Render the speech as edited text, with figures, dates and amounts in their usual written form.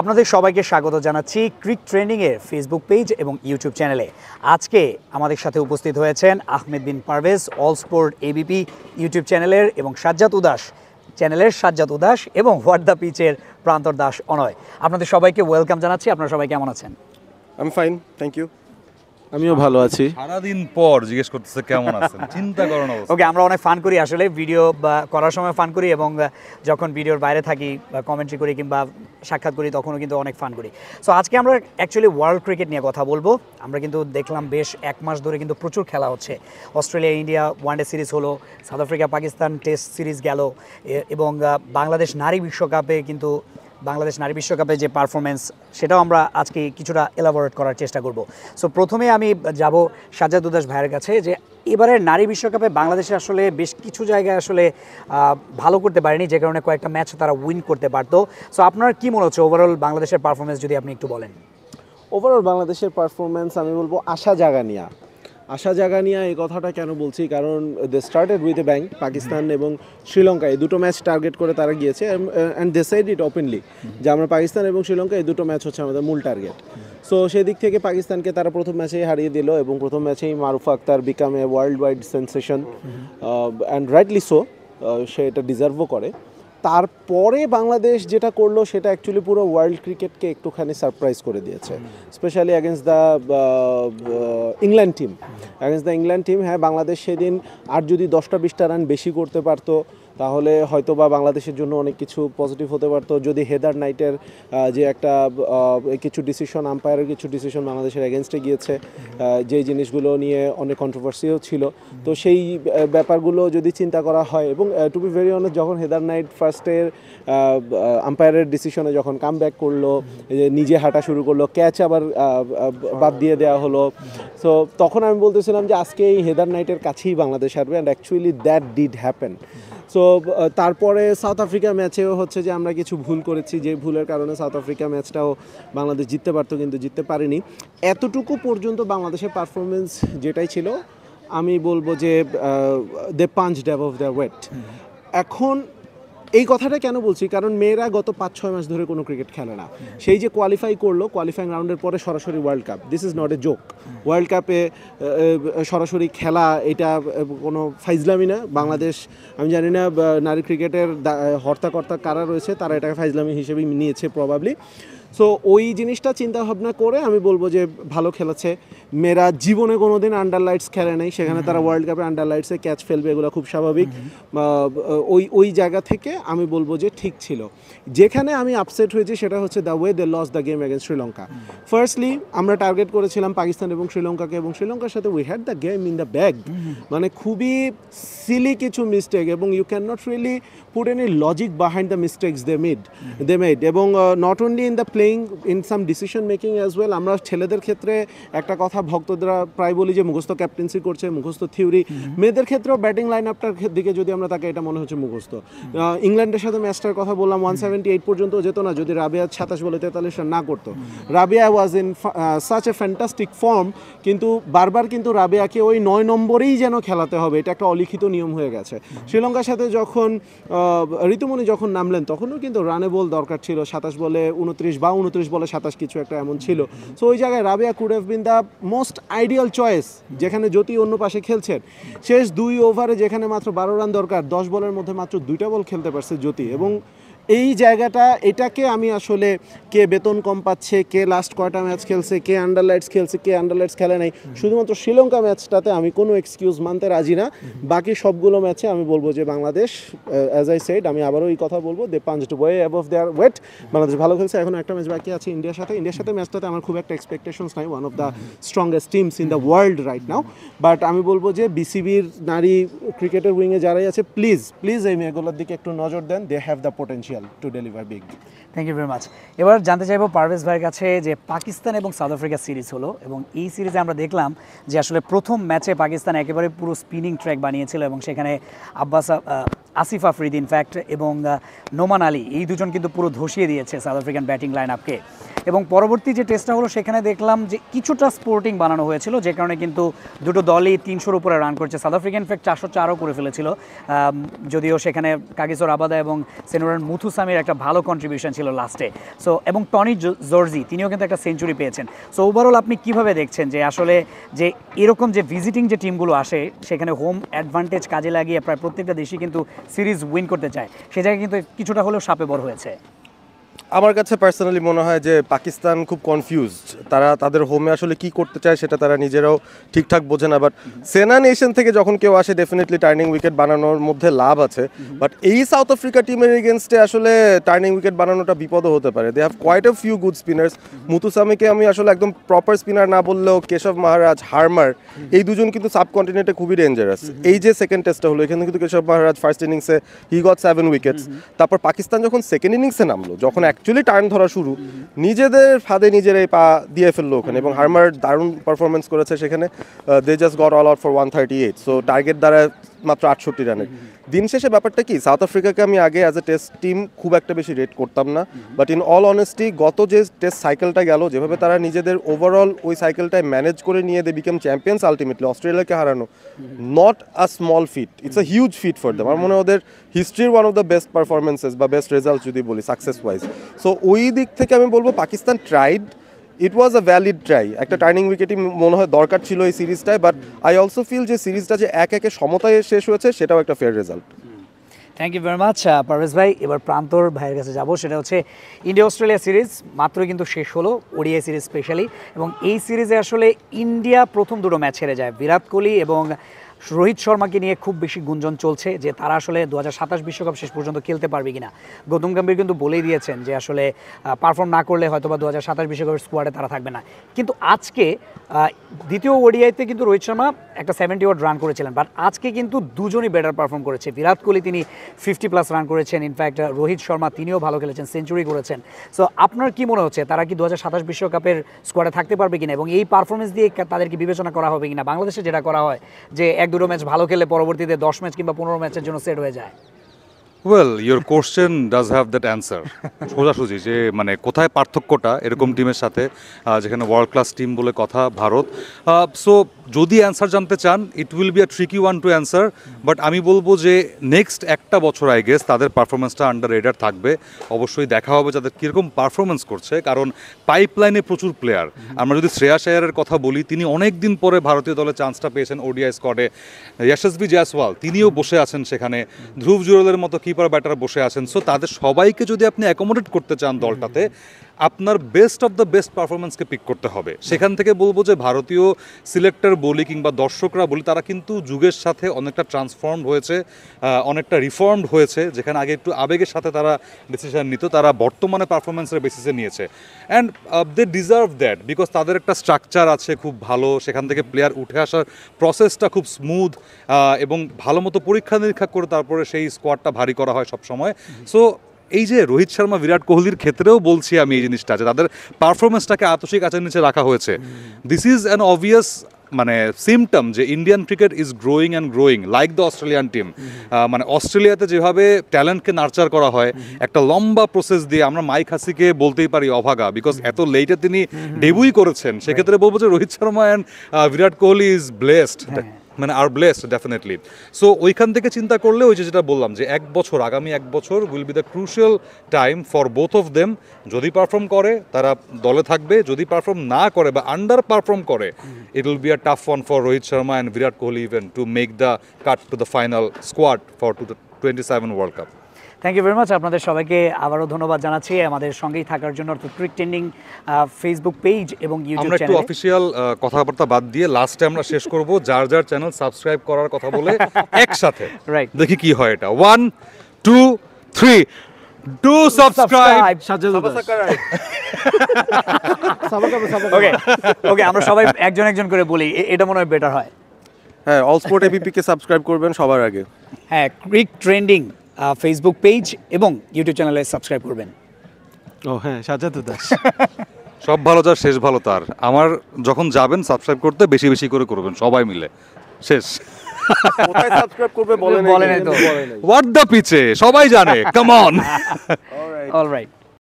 আপনাদের সবাইকে স্বাগত জানাচ্ছি ক্রিক ট্রেন্ডিংয়ের ফেসবুক পেজ এবং ইউটিউব চ্যানেলে। আজকে আমাদের সাথে উপস্থিত হয়েছেন Ahmed Bin Parvez, all sport ABP YouTube চ্যানেলের এবং সাজ্জাদ উদাস চ্যানেলের সাজ্জাদ উদাস এবং হোয়াট দ্য পিচের প্রান্তর দাস অনয়। আপনাদের সবাইকে ওয়েলকাম জানাচ্ছি। আপনারা সবাই কেমন আছেন? আমি ফাইন, থ্যাংক ইউ। আমিও ভালো আছি। সারাদিন পর জিজ্ঞেস করতেছে কেমন আছেন, চিন্তা করেন অবস্থা। ওকে, আমরা অনেক ফান করি আসলে, ভিডিও করার সময় ফান করি এবং যখন ভিডিওর বাইরে থাকি বা কমেন্ট্রি করি কিংবা সাক্ষাৎ করি তখনও কিন্তু অনেক ফান করি। সো আজকে আমরা অ্যাকচুয়ালি ওয়ার্ল্ড ক্রিকেট নিয়ে কথা বলবো। আমরা কিন্তু দেখলাম বেশ এক মাস ধরে কিন্তু প্রচুর খেলা হচ্ছে। অস্ট্রেলিয়া ইন্ডিয়া ওয়ানডে সিরিজ হলো, south Africa Pakistan test series গেল এবং বাংলাদেশ নারী বিশ্বকাপে যে পারফরমেন্স সেটাও আমরা আজকে কিছুটা এলাবোরেট করার চেষ্টা করব। সো প্রথমে আমি যাব সাজ্জাদ উদাস ভাইয়ের কাছে, যে এবারের নারী বিশ্বকাপে বাংলাদেশে আসলে বেশ কিছু জায়গায় আসলে ভালো করতে পারেনি, যে কারণে কয়েকটা ম্যাচ তারা উইন করতে পারতো। সো আপনার কি মনে হচ্ছে ওভারঅল বাংলাদেশের পারফরমেন্স যদি আপনি একটু বলেন? ওভারঅল বাংলাদেশের পারফরমেন্স আমি বলবো আশা জাগা নিয়া। এই কথাটা কেন বলছি, কারণ they started with a bang. Pakistan এবং শ্রীলঙ্কা এই দুটো ম্যাচ টার্গেট করে তারা গিয়েছে, and they said it openly যে আমরা পাকিস্তান এবং শ্রীলঙ্কা এই দুটো ম্যাচ হচ্ছে আমাদের মূল টার্গেট। সো সেই দিক থেকে পাকিস্তানকে তারা প্রথম ম্যাচেই হারিয়ে দিল এবং প্রথম ম্যাচেই Marufa Akter become a world wide sensation, and rightly so, সে এটা ডিজার্ভও করে। তারপরে বাংলাদেশ যেটা করলো সেটা অ্যাকচুয়ালি পুরো ওয়ার্ল্ড ক্রিকেটকে একটুখানি সারপ্রাইজ করে দিয়েছে, specially against the England team. হ্যাঁ, বাংলাদেশ সেদিন আর যদি 10-20টা রান বেশি করতে পারতো তাহলে হয়তো বা বাংলাদেশের জন্য অনেক কিছু পজিটিভ হতে পারতো। যদি হেদার নাইটের যে একটা কিছু ডিসিশন, আম্পায়ারের কিছু ডিসিশন বাংলাদেশের এগেনস্টে গিয়েছে, যেই জিনিসগুলো নিয়ে অনেক কন্ট্রোভার্সিও ছিল, তো সেই ব্যাপারগুলো যদি চিন্তা করা হয় এবং টু বি ভেরি অনেস্ট, যখন হেদার নাইট ফার্স্টের আম্পায়ারের ডিসিশনে যখন কাম ব্যাক করলো, নিজে হাঁটা শুরু করলো, ক্যাচ আবার বাদ দিয়ে দেওয়া হলো, সো তখন আমি বলতেছিলাম যে আজকে এই হেদার নাইটের কাছেই বাংলাদেশ হারবে, and actually that did happen. So তারপরে সাউথ আফ্রিকা ম্যাচেও হচ্ছে যে আমরা কিছু ভুল করেছি, যে ভুলের কারণে সাউথ আফ্রিকা ম্যাচটাও বাংলাদেশ জিততে পারতো কিন্তু জিততে পারেনি। এতটুকু পর্যন্ত বাংলাদেশের পারফরমেন্স যেটাই ছিল, আমি বলবো যে দে পাঞ্চড অ্যাবভ দ্য ওয়েট। এখন এই কথাটা কেন বলছি, কারণ মেয়েরা গত 5-6 মাস ধরে কোনো ক্রিকেট খেলে না। সেই যে কোয়ালিফাই করলো, কোয়ালিফাইং রাউন্ডের পরে সরাসরি world cup, this is not a joke. World কাপে সরাসরি খেলা এটা কোনো ফাইজলামি না। বাংলাদেশ, আমি জানি না নারী ক্রিকেটের হর্তাকর্তা কারা রয়েছে, তারা এটাকে ফাইজলামি হিসেবেই নিয়েছে প্রবাবলি। সো ওই জিনিসটা চিন্তা ভাবনা করে আমি বলবো যে ভালো খেলেছে। মেয়েরা জীবনে কোনো দিন আন্ডার লাইটস খেলে নেই, সেখানে তারা ওয়ার্ল্ড কাপে আন্ডার লাইটসে ক্যাচ ফেলবে, এগুলো খুব স্বাভাবিক। ওই জায়গা থেকে আমি বলবো যে ঠিক ছিল। যেখানে আমি আপসেট হয়েছি সেটা হচ্ছে the way they lost the game against Sri Lanka. Firstly আমরা টার্গেট করেছিলাম পাকিস্তান এবং শ্রীলঙ্কাকে, এবং শ্রীলঙ্কার সাথে we had the game in the bag. মানে খুবই সিলি কিছু মিস্টেক, এবং you can not really put any logic behind the mistakes they made, এবং not only in the playing, in some decision making as well. আমরা ছেলেদের ক্ষেত্রে একটা কথা ভক্তরা প্রায় বলি যে মুখস্থ ক্যাপ্টেন্সি করছে, মুখস্থ থিওরি। মেয়েদের ক্ষেত্রেও ব্যাটিং লাইন আপটার দিকে যদি আমরা তাকে, এটা মনে হচ্ছে মুখস্থ। ইংল্যান্ডের সাথে ম্যাচটার কথা বললাম, 178 পর্যন্ত যেত না যদি রাবিয়া 27 বলে 43 রান না করতো। Rabeya was in such a fantastic form, কিন্তু বারবার কিন্তু রাবিয়াকে ওই 9 নম্বরেই যেন খেলাতে হবে, এটা একটা অলিখিত নিয়ম হয়ে গেছে। শ্রীলঙ্কার সাথে যখন ঋতুমণি যখন নামলেন তখনও কিন্তু রানে বল দরকার ছিল, 27 বলে 29 বা 29 বলে 27 কিছু একটা এমন ছিল। সো ওই জায়গায় Rabeya could have been the most ideal choice, যেখানে জ্যোতি অন্য পাশে খেলছেন। শেষ 2 ওভারে যেখানে মাত্র 12 রান দরকার, 10 বলের মধ্যে মাত্র 2টা বল খেলতে পারছে জ্যোতি। এবং এই জায়গাটা, এটাকে আমি আসলে কে বেতন কম পাচ্ছে, কে লাস্ট কয়টা ম্যাচ খেলছে, কে আন্ডার লাইটস খেলছে, কে আন্ডার লাইটস খেলে নাই, শুধুমাত্র শ্রীলঙ্কা ম্যাচটাতে আমি কোনো এক্সকিউজ মানতে রাজি না। বাকি সবগুলো ম্যাচে আমি বলবো যে বাংলাদেশ, অ্যাজ আই সেড, আমি আবারও এই কথা বলবো, দে পাঞ্চড ওয়ে অ্যাবভ দেয়ার ওয়েট। বাংলাদেশ ভালো খেলছে। এখন একটা ম্যাচ বাকি আছে ইন্ডিয়ার সাথে ম্যাচটাতে আমার খুব একটা এক্সপেকটেশনস নাই, one of the strongest teams in the world right now. But আমি বলবো যে বিসিবির নারী ক্রিকেটের উইংয়ে যারাই আছে, প্লিজ এই মেয়েগুলোর দিকে একটু নজর দেন। They have the potential to deliver big. Thank you very much. এবার জানতে চাইবো পারভেজ ভাইয়ের কাছে, যে পাকিস্তান এবং সাউথ আফ্রিকা সিরিজ হলো এবং এই সিরিজে আমরা দেখলাম যে আসলে প্রথম ম্যাচে পাকিস্তান একেবারে পুরো স্পিনিং ট্র্যাক বানিয়েছিল এবং সেখানে আসিফ আফ্রিদি ইনফ্যাক্ট এবং নোমান আলী, এই দুজন কিন্তু পুরো ধসিয়ে দিয়েছে সাউথ আফ্রিকান ব্যাটিং লাইন আপকে। এবং পরবর্তী যে টেস্টটা হলো সেখানে দেখলাম যে কিছুটা স্পোর্টিং বানানো হয়েছিল, যে কারণে কিন্তু দুটো দলই 300-র উপরে রান করছে। সাউথ আফ্রিকা ইনফ্যাক্ট 404ও করে ফেলেছিল, যদিও সেখানে কাগিসো রাবাদা এবং সেনুরান মুথুসামির একটা ভালো কন্ট্রিবিউশন ছিল লাস্টে। সো এবং টনি জর্জি তিনিও কিন্তু একটা সেঞ্চুরি পেয়েছেন। সো ওভারঅল আপনি কিভাবে দেখছেন যে আসলে যে এরকম যে ভিজিটিং যে টিমগুলো আসে সেখানে হোম অ্যাডভান্টেজ কাজে লাগিয়ে প্রায় প্রত্যেকটা দেশই কিন্তু সিরিজ উইন করতে চায়, সে জায়গায় কিন্তু কিছুটা হলেও শাপে বড় হয়েছে? আমার কাছে পার্সোনালি মনে হয় যে পাকিস্তান খুব কনফিউজড, তারা তাদের হোমে আসলে কি করতে চায় সেটা তারা নিজেরাও ঠিকঠাক বোঝে না। বাট সেনা নেশন থেকে যখন কেউ আসে ডেফিনেটলি টার্নিং উইকেট বানানোর মধ্যে লাভ আছে, বাট এই সাউথ আফ্রিকা টিমের এগেনস্টে আসলে টার্নিং উইকেট বানানোটা বিপদও হতে পারে। They have quite a few good spinners. মুতুসামিকে আমি আসলে একদম প্রপার স্পিনার না বললেও কেশব মহারাজ, হার্মার, এই দুজন কিন্তু সাবকন্টিনেন্টে খুবই ডেঞ্জারাস। এই যে সেকেন্ড টেস্টটা হলো এখানে কিন্তু কেশব মহারাজ ফার্স্ট ইনিংসে হি গট 7 উইকেটস। তারপর পাকিস্তান যখন সেকেন্ড ইনিংসে নামলো, যখন অ্যাকচুয়ালি টার্ন ধরা শুরু, নিজেদের ফাঁদে নিজেরাই পা দিয়ে ফেললো ওখানে, এবং হার্মার দারুণ পারফরমেন্স করেছে সেখানে। They just got all out for 138, so target দ্বারা মাত্র 68 রানের। দিন শেষে ব্যাপারটা কি, সাউথ আফ্রিকাকে আমি আগে অ্যাজ এ টেস্ট টিম খুব একটা বেশি রেট করতাম না, বাট ইন অল অনেস্টি গত যে টেস্ট সাইকেলটা গেল, যেভাবে তারা নিজেদের ওভারঅল ওই সাইকেলটায় ম্যানেজ করে নিয়ে দে বিকেম চ্যাম্পিয়ন্স আলটিমেটলি, অস্ট্রেলিয়াকে হারানো not a small feat, it's a huge feat for them. আমার মনে হয় ওদের হিস্ট্রির one of the best performances বা বেস্ট রেজাল্ট যদি বলি সাকসেস ওয়াইজ। সো ওই দিক থেকে আমি বলবো Pakistan tried, it was a valid try. একটা টার্নিং উইকেটই মনে হয় দরকার ছিল এই সিরিজটায়, বাট আই অলসো ফিল যে সিরিজটা যে 1-1 সমতায় শেষ হয়েছে সেটাও একটা fair result. Thank you very much Parvez ভাই। এবার প্রান্তর ভাইয়ের কাছে যাব, সেটা হচ্ছে ইন্ডিয়া অস্ট্রেলিয়া সিরিজ মাত্রই কিন্তু শেষ হলো, ওডিআই সিরিজ স্পেশালি, এবং এই সিরিজে আসলে ইন্ডিয়া প্রথম দুটো ম্যাচ হেরে যায়। বিরাট কোহলি এবং রোহিত শর্মাকে নিয়ে খুব বেশি গুঞ্জন চলছে যে তারা আসলে 2027 বিশ্বকাপ শেষ পর্যন্ত খেলতে পারবে কিনা। গৌতম গম্ভীর কিন্তু বলেই দিয়েছেন যে আসলে পারফর্ম না করলে হয়তো বা 2027 বিশ্বকাপের স্কোয়াডে তারা থাকবে না। কিন্তু আজকে দ্বিতীয় ওডিআইতে কিন্তু রোহিত শর্মা একটা 70 ওভার রান করেছিলেন, বাট আজকে কিন্তু দুজনই বেটার পারফর্ম করেছে। বিরাট কোহলি তিনি 50+ রান করেছেন, ইনফ্যাক্ট রোহিত শর্মা তিনিও ভালো খেলেছেন, সেঞ্চুরি করেছেন। সো আপনার কি মনে হচ্ছে তারা কি 2027 বিশ্বকাপের স্কোয়াডে থাকতে পারবে কিনা, এবং এই পারফরমেন্স দিয়ে তাদেরকে বিবেচনা করা হবে কিনা? বাংলাদেশে যেটা করা হয় যে 1-2 ম্যাচ ভালো খেলে পরবর্তীতে 10 ম্যাচ কিংবা 15 ম্যাচের জন্য সেট হয়ে যায়। Well, your question does have that answer. সোজাসুজি যে মানে কোথায় পার্থক্যটা এরকম টিমের সাথে, যেখানে ওয়ার্ল্ড ক্লাস টিম বলে কথা ভারত। সো যদি অ্যান্সার জানতে চান, it will be a tricky one to answer, but আমি বলবো যে নেক্সট একটা বছর আই গেস তাদের পারফরমেন্সটা আন্ডার রেডার থাকবে। অবশ্যই দেখা হবে যাদের কীরকম পারফরমেন্স করছে, কারণ পাইপলাইনে প্রচুর প্লেয়ার। আমরা যদি শ্রেয়াস আয়ারের কথা বলি, তিনি অনেক দিন পরে ভারতীয় দলে চান্সটা পেয়েছেন ওডিআই স্কোয়াডে। যশস্বী জয়সওয়াল তিনিও বসে আছেন সেখানে, ধ্রুব জুরেলের মতো কিপার ব্যাটার বসে আছেন। সো তাদের সবাইকে যদি আপনি অ্যাকোমোডেট করতে চান দলটাতে, আপনার বেস্ট অফ দ্য বেস্ট পারফরমেন্সকে পিক করতে হবে। সেখান থেকে বলবো যে ভারতীয় সিলেক্টর বলি কিংবা দর্শকরা বলি, তারা কিন্তু যুগের সাথে অনেকটা ট্রান্সফর্মড হয়েছে, অনেকটা রিফর্মড হয়েছে। যেখানে আগে একটু আবেগের সাথে তারা ডিসিশন নিত, তারা বর্তমানে পারফরমেন্সের বেসিসে নিয়েছে। And they deserve that, because তাদের একটা স্ট্রাকচার আছে খুব ভালো, সেখান থেকে প্লেয়ার উঠে আসার প্রসেসটা খুব স্মুথ, এবং ভালো মতো পরীক্ষা নিরীক্ষা করে তারপরে সেই স্কোয়াডটা ভারী করা হয় সবসময়। সো এই যে রোহিত শর্মা বিরাট কোহলির ক্ষেত্রেও বলছি আমি এই জিনিসটা, যে তাদের পারফরমেন্সটাকে আতশিক আঁচের নিচে রাখা হয়েছে। দিস ইজ অ্যান অবভিয়াস মানে সিমটম যে Indian cricket is growing and growing like the Australian team. মানে অস্ট্রেলিয়াতে যেভাবে ট্যালেন্টকে নার্চার করা হয় একটা লম্বা প্রসেস দিয়ে, আমরা মাইক হাসিকে বলতেই পারি অভাগা, বিকজ এত লেটে তিনি ডেবুই করেছেন। সেক্ষেত্রে বলবো যে Rohit Sharma and Virat Kohli is blessed, মানে আর ব্লেসড ডেফিনেটলি। সো ওইখান থেকে চিন্তা করলে ওই যেটা বললাম যে আগামী এক বছর will be the crucial time for both of them. যদি পারফর্ম করে তারা দলে থাকবে, যদি পারফর্ম না করে বা আন্ডার পারফর্ম করে, it will be a tough one for Rohit Sharma and Virat Kohli even to make the cut to the final squad for 2027 World Cup. Thank you very much. আপনাদের সবাইকে আবারও ধন্যবাদ জানাচ্ছি আমাদের সঙ্গেই থাকার জন্য। ক্রিক ট্রেন্ডিং ফেসবুক পেজ এবং ইউটিউব আমরা একটু অফিসিয়াল কথাবার্তা বাদ দিয়ে লাস্টে আমরা শেষ করব যার যার চ্যানেল সাবস্ক্রাইব করার কথা বলে একসাথে। রাইট, দেখি কি হয় এটা। 1 2 3 ডু সাবস্ক্রাইব। ওকে ওকে, আমরা সবাই একজন একজন করে বলি, এটা মনে হয় বেটার হয়। হ্যাঁ, অল স্পোর্ট এপিপি কে সাবস্ক্রাইব করবেন সবার আগে। হ্যাঁ, ক্রিক ট্রেন্ডিং ফেসবুক পেজ এবং ইউটিউব চ্যানেলে সাবস্ক্রাইব করবেন। ও হ্যাঁ, সাজাদু দাস। সব ভালো যার শেষ ভালো তার। আমার যখন যাবেন সাবস্ক্রাইব করতে বেশি বেশি করে করবেন সবাই মিলে। শেষ। কোথায় সাবস্ক্রাইব করবে বলেন বলেন তো। হোয়াট দ্য পিচে সবাই জানে, কাম অন। অলরাইট।